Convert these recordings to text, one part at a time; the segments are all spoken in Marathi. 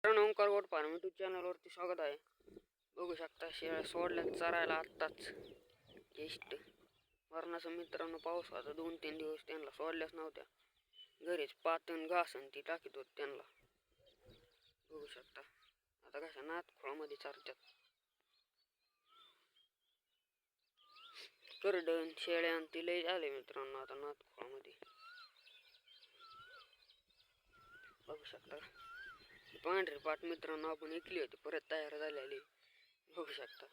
ओंकार गोट फार्म यूट्यूब चॅनलवरती स्वागत आहे. बघू शकता शेळ्या सोडल्यात चरायला आत्ताच जस्ट. मरणाचं मित्रांनो पाऊस होता 2-3 दिवस त्यांना सोडल्याच नव्हत्या. घरीच पातन घासन ती टाकीत होत त्यांना. बघू शकता आता कशा नातखोळामध्ये चारत्यात. करडण शेळ्या ती लय आले मित्रांनो आता नातखोळामध्ये. बघू शकता पांढरी पाट मित्रांनो आपण ऐकली होती परत तयार झालेली. बघू शकता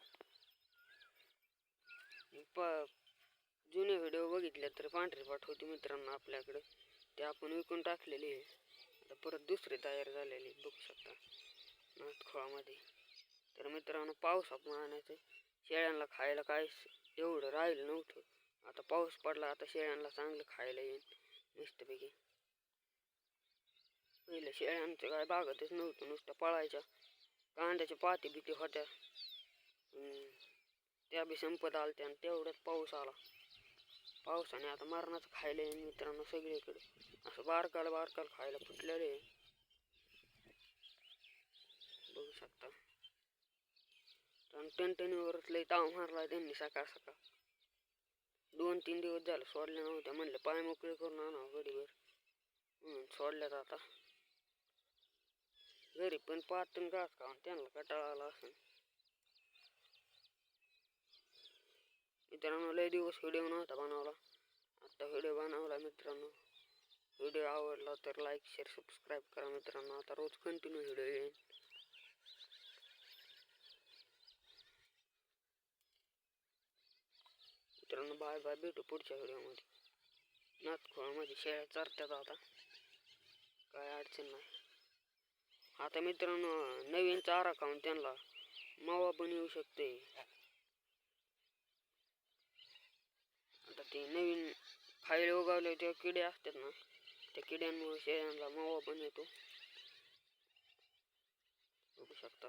जुने व्हिडिओ बघितले तर पांढरी पाट होती मित्रांनो आपल्याकडे, ते आपण विकून टाकलेली आहे. आता परत दुसरी तयार झालेली बघू शकता नातखोळामध्ये. तर मित्रांनो पावसाप्रमाणे शेळ्यांना खायला काय एवढं राहिलं नव्हतं. आता पाऊस पडला आता शेळ्यांना चांगलं खायला येईल मस्तपैकी. पहिलं शेळ्यांचं काय बागतच नव्हतं, नुसतं पळायच्या. कांद्याच्या पाती भीती होत्या, त्या बी संपत आलत्या आणि तेवढ्यात पाऊस आला. पावसाने आता मरणाचं खायला येईल मित्रांनो सगळीकडे. असं बारकाला खायला फुटलेले बघू शकता. टणटणीवरच लई ताव मारला त्यांनी सकाळ सकाळ. 2-3 दिवस झालं सोडल्या नव्हत्या. म्हणलं पाय मोकळे करून आणावं गडीवर सोडल्यात आता. घरी पण पातून घास खाऊन त्यांना कंटाळा आला असेल. मित्रांनो लय दिवस व्हिडिओ नव्हता बनवला, आता व्हिडिओ बनवला मित्रांनो. व्हिडिओ आवडला तर लाईक शेअर सबस्क्राईब करा मित्रांनो. आता रोज कंटिन्यू व्हिडिओ येईल. मित्रांनो बाय बाय, भेटू पुढच्या व्हिडिओमध्ये. नातखोळामध्ये शेळ्या चरत्यात आता, काय अडचण नाही. आता मित्रांनो नवीन चारा खाऊन त्यांना मावा पण येऊ शकते. आता ते नवीन खायला उगवले ते किडे असतात ना, त्या किड्यांमुळे शेळ्यांना मावा पण येतो. बघू शकता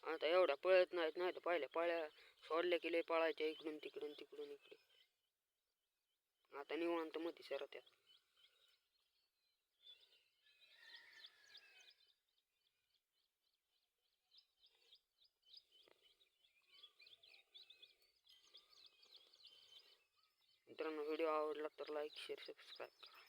आता एवढ्या पळत नाहीत, नाही तर पहिल्या पाळ्या सोडल्या की लय पळायच्या इकडून तिकडून तिकडून इकडे. आता निवांत मध्ये सरत्यात. मित्रांनो व्हिडिओ आवडला तर लाईक शेअर सबस्क्राईब करा.